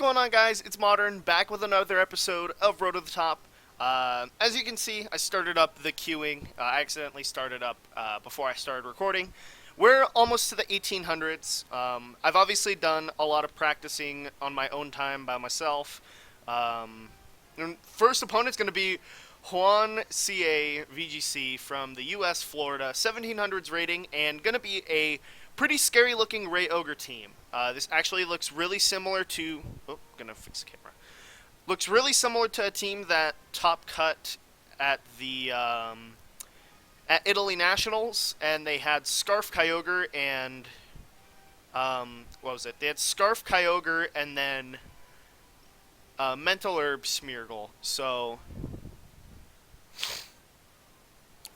going on, guys? It's Modern, back with another episode of Road to the Top. As you can see, I started up the queuing. I accidentally started up before I started recording. We're almost to the 1800s. I've obviously done a lot of practicing on my own time by myself. First opponent's going to be Juan CA VGC from the US, Florida, 1700s rating, and going to be a pretty scary looking Ray Ogre team. This actually looks really similar to... Oh, gonna fix the camera. Looks really similar to a team that top cut at the at Italy Nationals, and they had Scarf Kyogre and what was it? They had Scarf Kyogre and then Mental Herb Smeargle. So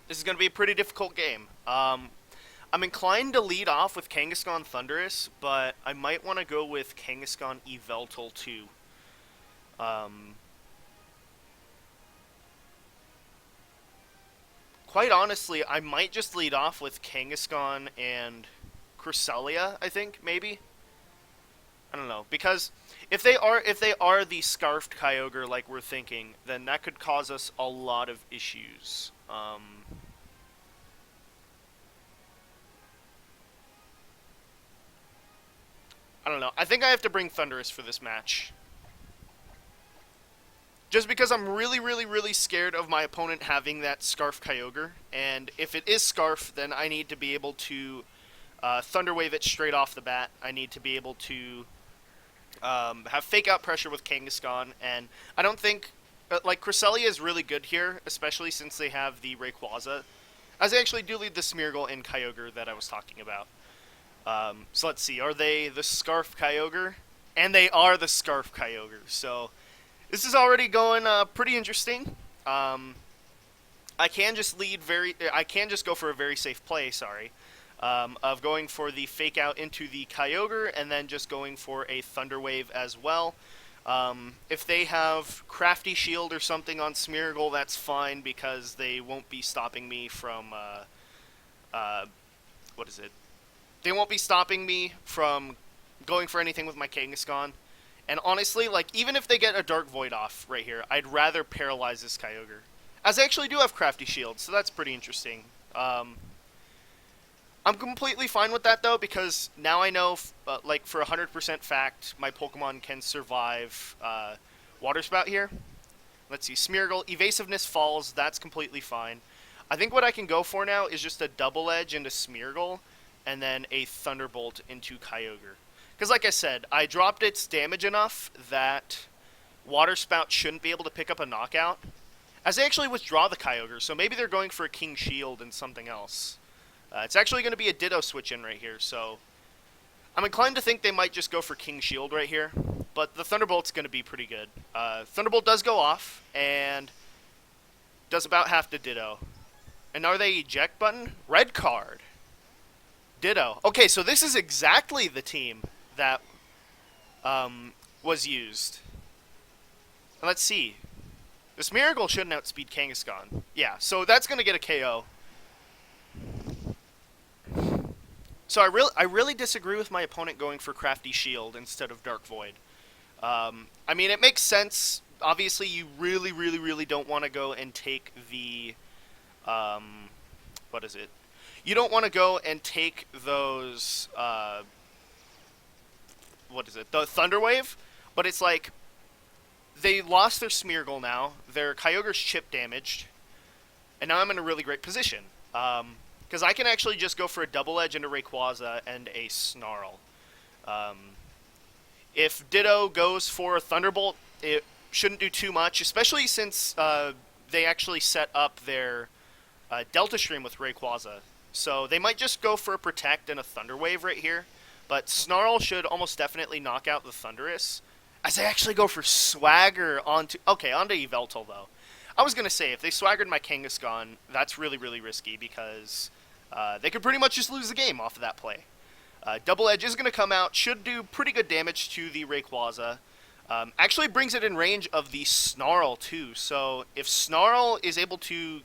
this is gonna be a pretty difficult game. I'm inclined to lead off with Kangaskhan Thundurus, but I might want to go with Kangaskhan Yveltal too. Quite honestly, I might just lead off with Kangaskhan and Cresselia, I think, maybe? I don't know, because if they are the Scarfed Kyogre like we're thinking, then that could cause us a lot of issues. I don't know. I think I have to bring Thundurus for this match. Just because I'm really scared of my opponent having that Scarf Kyogre. And if it is Scarf, then I need to be able to Thunder Wave it straight off the bat. I need to be able to have Fake Out pressure with Kangaskhan. And I don't think... like, Cresselia is really good here, especially since they have the Rayquaza. As they actually do lead the Smeargle and Kyogre that I was talking about. So let's see, are they the Scarf Kyogre? And they are the Scarf Kyogre, so this is already going pretty interesting. I can just go for a very safe play, of going for the Fake Out into the Kyogre and then just going for a Thunder Wave as well. If they have Crafty Shield or something on Smeargle, that's fine because they won't be stopping me from, what is it? They won't be stopping me from going for anything with my Kangaskhan. And honestly, like, even if they get a Dark Void off right here, I'd rather paralyze this Kyogre. As I actually do have Crafty Shield, so that's pretty interesting. I'm completely fine with that, though, because now I know, like, for 100% fact, my Pokemon can survive Water Spout here. Let's see, Smeargle, Evasiveness falls, that's completely fine. I think what I can go for now is just a Double Edge into Smeargle, and then a Thunderbolt into Kyogre. Because like I said, I dropped its damage enough that Water Spout shouldn't be able to pick up a knockout. As they actually withdraw the Kyogre, so maybe they're going for a King Shield and something else. It's actually going to be a Ditto switch in right here, so I'm inclined to think they might just go for King Shield right here. But the Thunderbolt's going to be pretty good. Thunderbolt does go off, and does about half to Ditto. And are they eject button? Red card. Ditto. Okay, so this is exactly the team that was used. And let's see. The Smeargle shouldn't outspeed Kangaskhan. Yeah, so that's going to get a KO. So I really disagree with my opponent going for Crafty Shield instead of Dark Void. I mean, it makes sense. Obviously, you really don't want to go and take the... what is it? You don't want to go and take those, what is it, the Thunder Wave, but it's like, they lost their Smeargle now, their Kyogre's chip damaged, and now I'm in a really great position, because I can actually just go for a Double Edge into Rayquaza and a Snarl. If Ditto goes for a Thunderbolt, it shouldn't do too much, especially since they actually set up their Delta Stream with Rayquaza. So they might just go for a Protect and a Thunder Wave right here. But Snarl should almost definitely knock out the Thundurus. As they actually go for Swagger onto... Okay, onto Yveltal, though. I was going to say, if they Swaggered my Kangaskhan, that's really risky because they could pretty much just lose the game off of that play. Double Edge is going to come out. Should do pretty good damage to the Rayquaza. Actually brings it in range of the Snarl, too. So if Snarl is able to...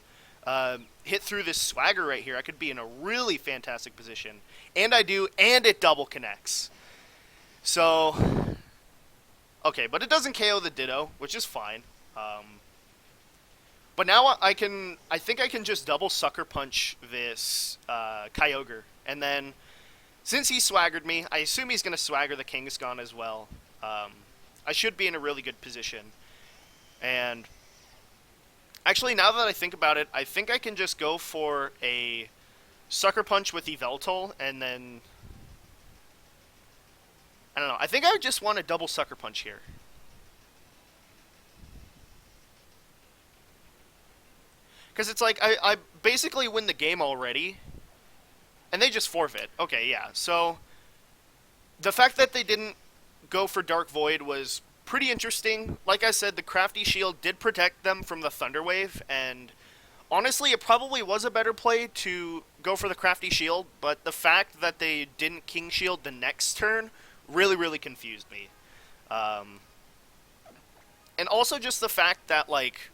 hit through this Swagger right here, I could be in a really fantastic position. And I do, and it double connects. So, Okay, but it doesn't KO the Ditto, which is fine. But now I think I can just double Sucker Punch this Kyogre. And then, since he swaggered me, I assume he's going to swagger the Kangaskhan as well. I should be in a really good position. And actually, now that I think about it, I think I can just go for a Sucker Punch with Yveltal, and then... I don't know. I think I just want a double Sucker Punch here. Because it's like, I basically win the game already, and they just forfeit. Okay, yeah. So, the fact that they didn't go for Dark Void was pretty interesting. Like I said, the Crafty Shield did protect them from the Thunder Wave, and honestly, it probably was a better play to go for the Crafty Shield, but the fact that they didn't King Shield the next turn really, really confused me. And also just the fact that, like...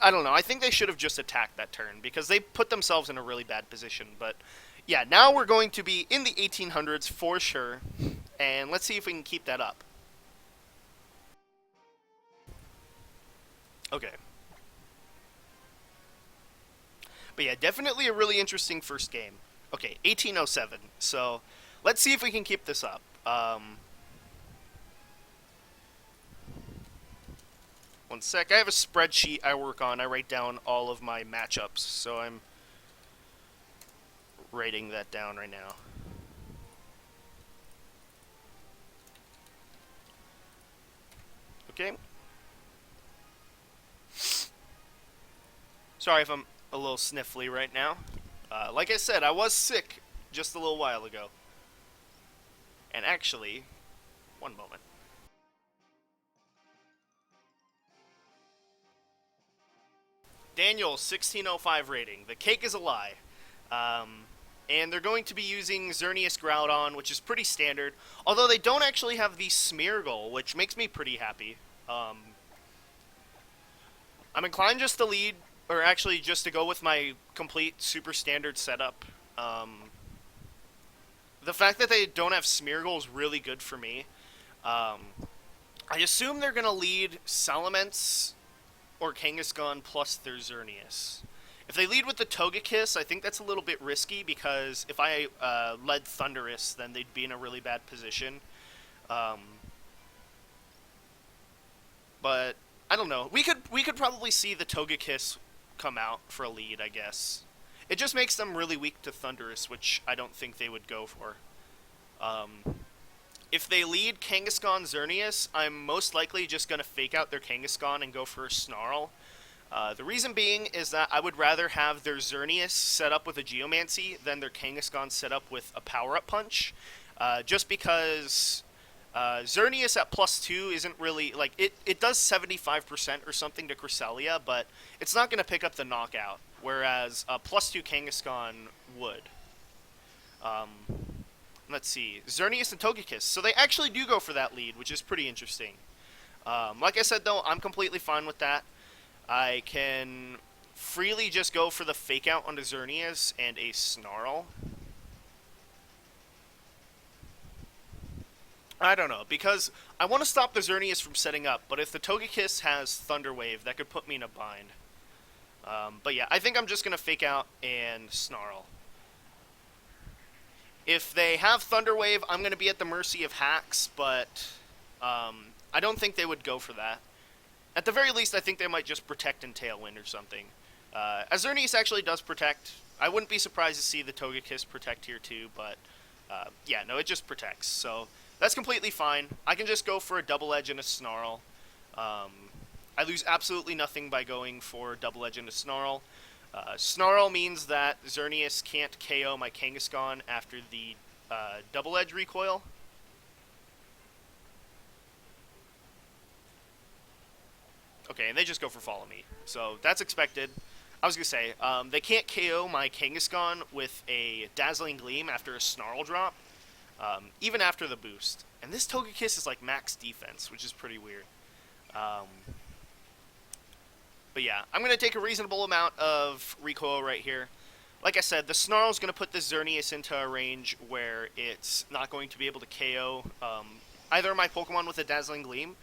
I don't know. I think they should have just attacked that turn because they put themselves in a really bad position. But yeah, now we're going to be in the 1800s for sure. And let's see if we can keep that up. Okay. But yeah, definitely a really interesting first game. Okay, 1807. So let's see if we can keep this up. One sec. I have a spreadsheet I work on. I write down all of my matchups, so I'm writing that down right now. Okay. Sorry if I'm a little sniffly right now. Like I said, I was sick just a little while ago. And actually, one moment. Daniel, 1605 rating. The cake is a lie. And they're going to be using Xerneas Groudon, which is pretty standard. Although they don't actually have the Smeargle, which makes me pretty happy. I'm inclined just to lead, or actually just to go with my complete super standard setup. The fact that they don't have Smeargle is really good for me. I assume they're going to lead Salamence or Kangaskhan plus their Xerneas. If they lead with the Togekiss, I think that's a little bit risky because if I led Thundurus, then they'd be in a really bad position. But I don't know. We could probably see the Togekiss come out for a lead, I guess. It just makes them really weak to Thundurus, which I don't think they would go for. If they lead Kangaskhan Xerneas, I'm most likely just going to fake out their Kangaskhan and go for a Snarl. The reason being is that I would rather have their Xerneas set up with a Geomancy than their Kangaskhan set up with a Power-Up Punch. Just because Xerneas at +2 isn't really... like, it does 75% or something to Cresselia, but it's not going to pick up the knockout, whereas a +2 Kangaskhan would. Let's see. Xerneas and Togekiss. So they actually do go for that lead, which is pretty interesting. Like I said, though, I'm completely fine with that. I can freely just go for the Fake Out onto Xerneas and a Snarl. I don't know, because I want to stop the Xerneas from setting up, but if the Togekiss has Thunder Wave, that could put me in a bind. But yeah, I think I'm just going to Fake Out and Snarl. If they have Thunder Wave, I'm going to be at the mercy of hacks, but I don't think they would go for that. At the very least, I think they might just Protect and Tailwind or something. As Xerneas actually does Protect, I wouldn't be surprised to see the Togekiss Protect here too, but yeah, no, it just protects. So that's completely fine. I can just go for a Double Edge and a Snarl. I lose absolutely nothing by going for Double Edge and a Snarl. Snarl means that Xerneas can't KO my Kangaskhan after the Double Edge recoil. Okay, and they just go for Follow Me. So that's expected. I was going to say, they can't KO my Kangaskhan with a Dazzling Gleam after a Snarl drop, even after the boost. And this Togekiss is like max defense, which is pretty weird. But yeah, I'm going to take a reasonable amount of recoil right here. Like I said, the Snarl is going to put the Xerneas into a range where it's not going to be able to KO either my Pokemon with a Dazzling Gleam,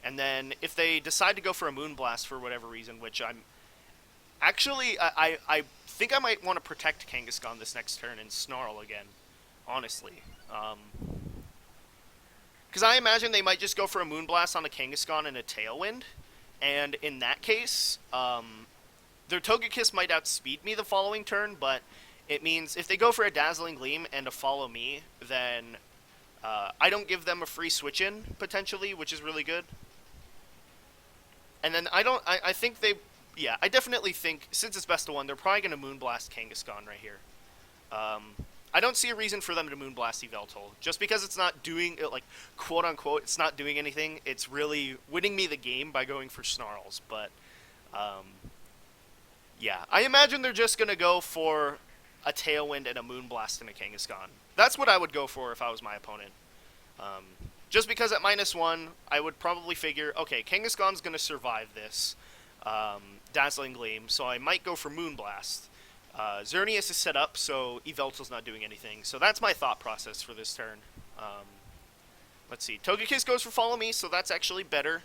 and then if they decide to go for a Moonblast for whatever reason, which I'm actually, I think I might want to protect Kangaskhan this next turn and Snarl again, honestly. Because I imagine they might just go for a Moonblast on a Kangaskhan and a Tailwind, and in that case, their Togekiss might outspeed me the following turn, but it means if they go for a Dazzling Gleam and a Follow Me, then I don't give them a free switch-in, potentially, which is really good. And then I think they, yeah, I definitely think, since it's best of one, they're probably going to Moonblast Kangaskhan right here. I don't see a reason for them to Moonblast Yveltal. Just because it's not doing, like, quote-unquote, it's not doing anything, it's really winning me the game by going for Snarls. But, yeah, I imagine they're just going to go for a Tailwind and a Moonblast and a Kangaskhan. That's what I would go for if I was my opponent. Just because at -1, I would probably figure, okay, Kangaskhan's going to survive this Dazzling Gleam, so I might go for Moonblast. Xerneas is set up, so Yveltal's not doing anything. So that's my thought process for this turn. Let's see. Togekiss goes for Follow Me, so that's actually better.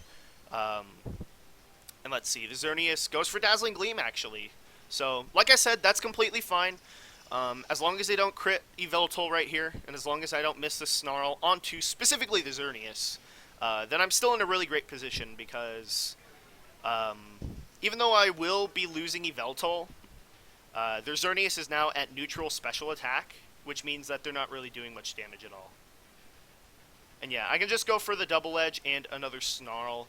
And let's see. The Xerneas goes for Dazzling Gleam, actually. So, like I said, that's completely fine. As long as they don't crit Yveltal right here, and as long as I don't miss the Snarl onto specifically the Xerneas, then I'm still in a really great position because even though I will be losing Yveltal, their Xerneas is now at neutral special attack, which means that they're not really doing much damage at all. And yeah, I can just go for the Double Edge and another Snarl.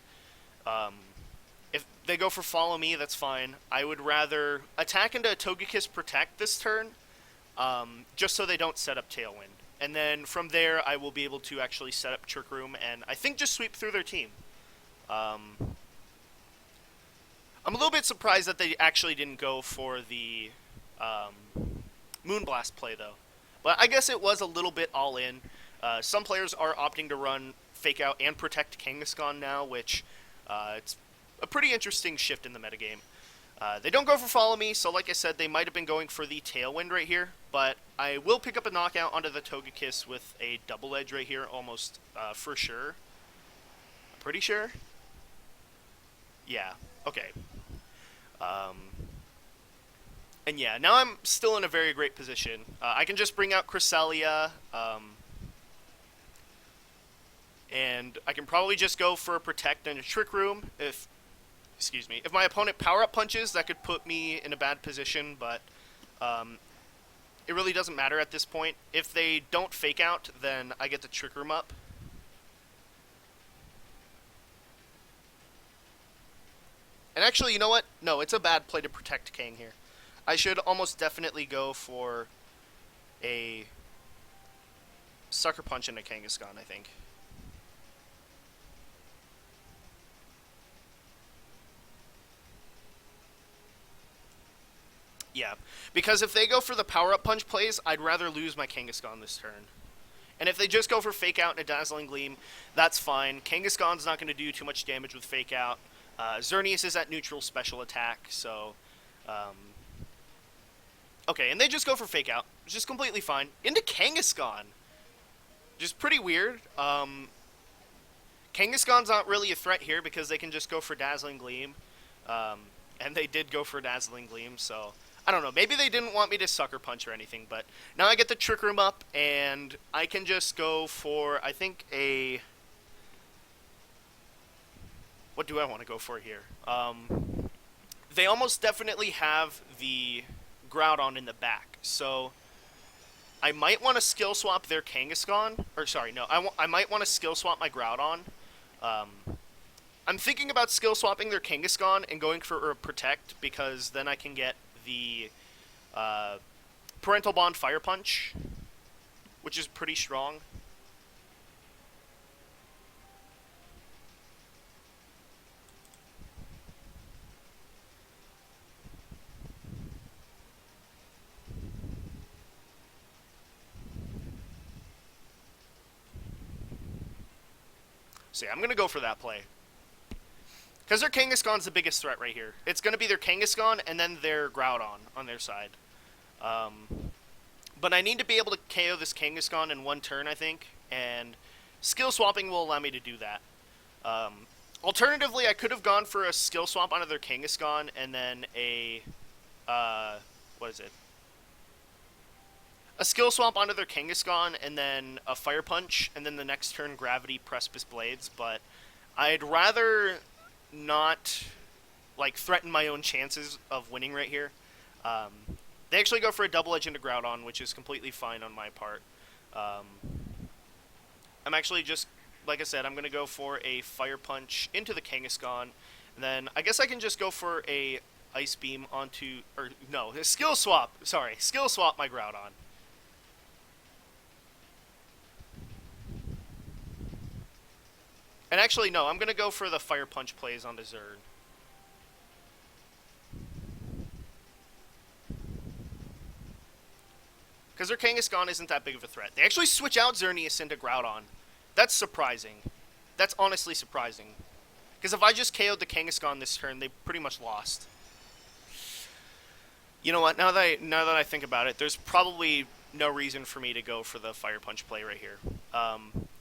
If they go for Follow Me, that's fine. I would rather attack into Togekiss Protect this turn, just so they don't set up Tailwind. And then from there, I will be able to actually set up Trick Room and I think just sweep through their team. I'm a little bit surprised that they actually didn't go for the Moonblast play, though. But I guess it was a little bit all-in. Some players are opting to run Fake Out and Protect Kangaskhan now, which it's a pretty interesting shift in the metagame. They don't go for Follow Me, so like I said, they might have been going for the Tailwind right here. But I will pick up a knockout onto the Togekiss with a Double Edge right here, almost for sure. I'm pretty sure. Yeah, okay. And yeah, now I'm still in a very great position. I can just bring out Cresselia, and I can probably just go for a Protect and a Trick Room. If my opponent power-up punches, that could put me in a bad position, but it really doesn't matter at this point. If they don't Fake Out, then I get the Trick Room up. And actually, you know what? No, it's a bad play to Protect Kang here. I should almost definitely go for a Sucker Punch and a Kangaskhan, I think. Yeah, because if they go for the Power-Up Punch plays, I'd rather lose my Kangaskhan this turn. And if they just go for Fake Out and a Dazzling Gleam, that's fine. Kangaskhan's not going to do too much damage with Fake Out. Xerneas is at neutral special attack, so... okay, and they just go for Fake Out, which is completely fine. Into Kangaskhan! Just pretty weird. Kangaskhan's not really a threat here because they can just go for Dazzling Gleam. And they did go for Dazzling Gleam, so... I don't know, maybe they didn't want me to Sucker Punch or anything, but now I get the Trick Room up, and I can just go for, I think, a... what do I want to go for here? They almost definitely have the Groudon in the back, so I might want to skill swap their Kangaskhan, or sorry, no, I might want to skill swap my Groudon. I'm thinking about skill swapping their Kangaskhan and going for a Protect, because then I can get the Parental Bond Fire Punch, which is pretty strong. So yeah, I'm going to go for that play. Because their Kangaskhan's the biggest threat right here. It's going to be their Kangaskhan and then their Groudon on their side. But I need to be able to KO this Kangaskhan in one turn, I think. And skill swapping will allow me to do that. Alternatively, I could have gone for a skill swap onto their Kangaskhan and then what is it? A skill swap onto their Kangaskhan and then a Fire Punch, and then the next turn Gravity Precipice Blades, but I'd rather not, like, threaten my own chances of winning right here. They actually go for a Double Edge into Groudon, which is completely fine on my part. I'm actually just, like I said, I'm going to go for a Fire Punch into the Kangaskhan, and then I guess I can just go for a Ice Beam onto, or no, a Skill Swap, sorry, Skill Swap my Groudon. And actually, no, I'm going to go for the Fire Punch plays onto Zerd. Because their Kangaskhan isn't that big of a threat. They actually switch out Xerneas into Groudon. That's surprising. That's honestly surprising. Because if I just KO'd the Kangaskhan this turn, they pretty much lost. You know what, now that I think about it, there's probably no reason for me to go for the Fire Punch play right here.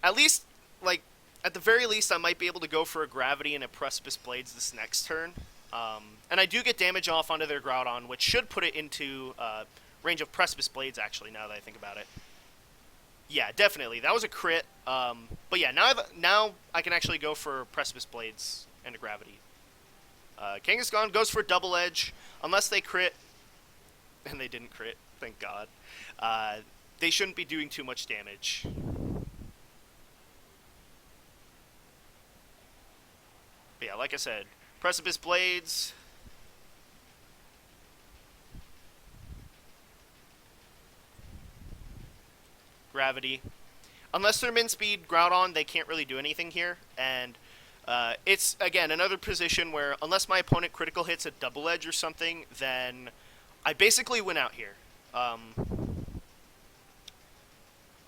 At least, like, at the very least, I might be able to go for a Gravity and a Precipice Blades this next turn. And I do get damage off onto their Groudon, which should put it into range of Precipice Blades, actually, now that I think about it. Yeah, definitely. That was a crit. But yeah, now I can actually go for Precipice Blades and a Gravity. Kangaskhan goes for Double Edge, unless they crit. And they didn't crit, thank God. They shouldn't be doing too much damage. But yeah, like I said, Precipice Blades. Gravity. Unless they're min speed Groudon, they can't really do anything here. And it's, again, another position where unless my opponent critical hits a Double Edge or something, then I basically win out here. I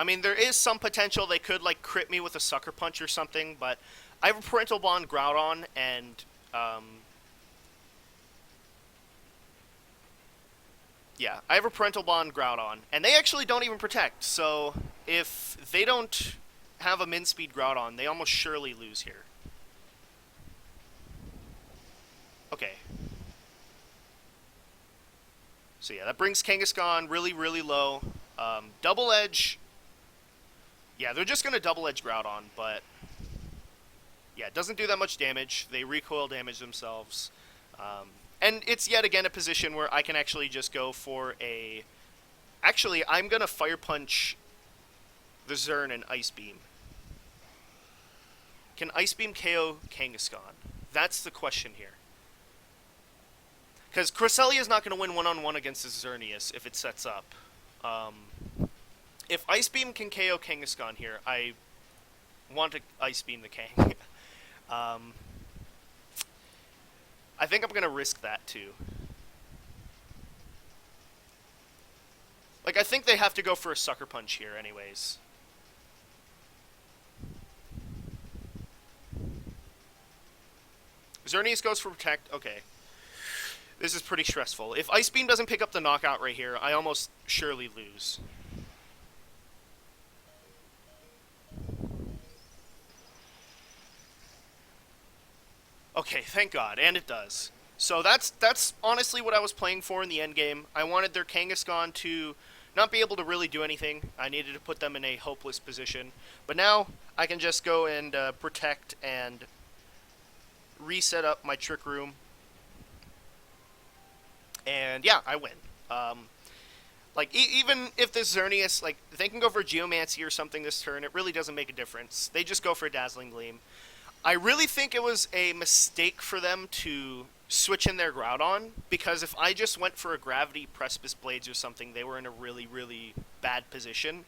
mean, there is some potential they could, like, crit me with a Sucker Punch or something, but I have a Parental Bond Groudon, and yeah, I have a Parental Bond Groudon, and they actually don't even protect, so if they don't have a min-speed Groudon, they almost surely lose here. Okay. So yeah, that brings Kangaskhan really, really low. Double Edge. Yeah, they're just going to Double Edge Groudon, but yeah, it doesn't do that much damage. They recoil damage themselves. And it's yet again a position where I can actually just go for a... Actually, I'm going to Fire Punch the Zern and Ice Beam. Can Ice Beam KO Kangaskhan? That's the question here. Because Cresselia is not going to win one-on-one against this Xerneas if it sets up. If Ice Beam can KO Kangaskhan here, I want to Ice Beam the Kang. I think I'm going to risk that too. Like, I think they have to go for a Sucker Punch here anyways. Xerneas goes for Protect. Okay. This is pretty stressful. If Ice Beam doesn't pick up the knockout right here, I almost surely lose. Okay, thank God, and it does. So that's honestly what I was playing for in the endgame. I wanted their Kangaskhan to not be able to really do anything. I needed to put them in a hopeless position. But now I can just go and protect and reset up my Trick Room. And yeah, I win. Like, even if this Xerneas, like, they can go for Geomancy or something this turn, it really doesn't make a difference. They just go for Dazzling Gleam. I really think it was a mistake for them to switch in their Groudon, because if I just went for a Gravity Precipice Blades or something, they were in a really, really bad position.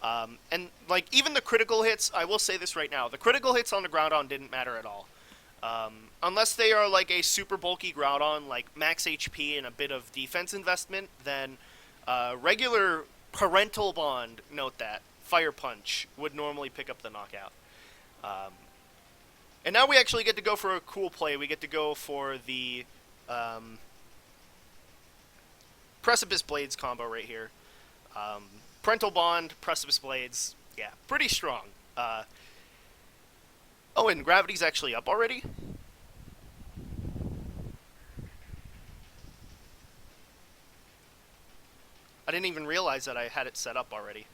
And, like, even the critical hits, I will say this right now, the critical hits on the Groudon didn't matter at all. Unless they are, like, a super bulky Groudon, like max HP and a bit of defense investment, then regular Parental Bond, note that, Fire Punch, would normally pick up the knockout. And now we actually get to go for a cool play. We get to go for the Precipice Blades combo right here. Parental Bond, Precipice Blades, yeah, pretty strong. Uh, oh, and gravity's actually up already? I didn't even realize that I had it set up already.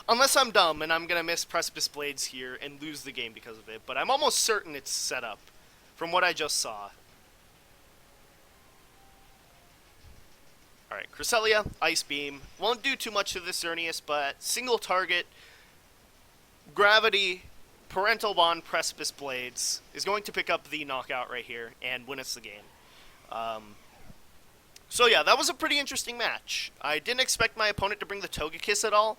Unless I'm dumb and I'm going to miss Precipice Blades here and lose the game because of it, but I'm almost certain it's set up from what I just saw. Alright, Cresselia, Ice Beam. Won't do too much to this Xerneas, but single target, Gravity, Parental Bond, Precipice Blades is going to pick up the knockout right here and win us the game. So yeah, that was a pretty interesting match. I didn't expect my opponent to bring the Togekiss at all,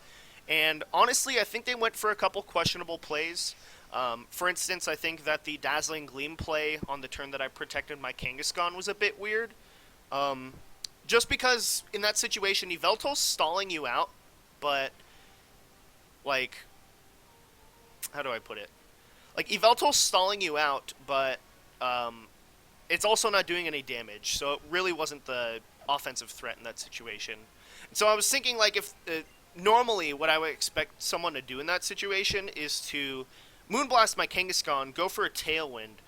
and honestly, I think they went for a couple questionable plays. For instance, I think that the Dazzling Gleam play on the turn that I protected my Kangaskhan was a bit weird. Just because in that situation, Yveltal's stalling you out, but, like, how do I put it? Like, Yveltal's stalling you out, but it's also not doing any damage, so it really wasn't the offensive threat in that situation. And so I was thinking, like, if normally what I would expect someone to do in that situation is to Moonblast my Kangaskhan, go for a Tailwind,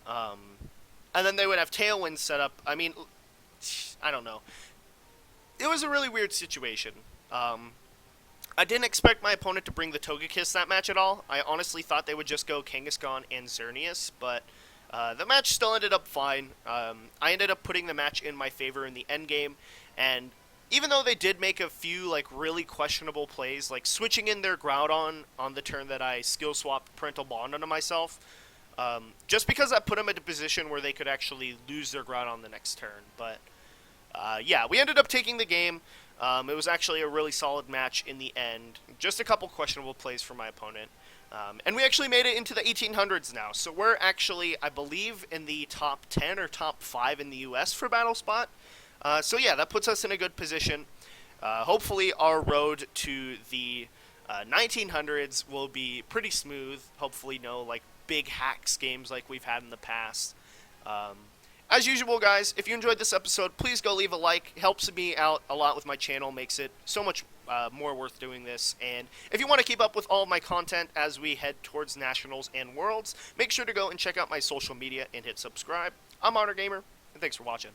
and then they would have Tailwind set up. I mean, I don't know. It was a really weird situation. I didn't expect my opponent to bring the Togekiss that match at all. I honestly thought they would just go Kangaskhan and Xerneas, but the match still ended up fine. I ended up putting the match in my favor in the endgame, and even though they did make a few like really questionable plays, like switching in their Groudon on the turn that I skill swapped Parental Bond onto myself, just because that put them in a position where they could actually lose their Groudon the next turn. But yeah, we ended up taking the game. It was actually a really solid match in the end. Just a couple questionable plays from my opponent. And we actually made it into the 1800s now. So we're actually, I believe, in the top 10 or top 5 in the US for Battle Spot. So yeah, that puts us in a good position. Hopefully our road to the 1900s will be pretty smooth. Hopefully no like big hacks games like we've had in the past. As usual, guys, if you enjoyed this episode, please go leave a like. It helps me out a lot with my channel, makes it so much more worth doing this. And if you want to keep up with all of my content as we head towards Nationals and Worlds, make sure to go and check out my social media and hit subscribe. I'm ModernGamer, and thanks for watching.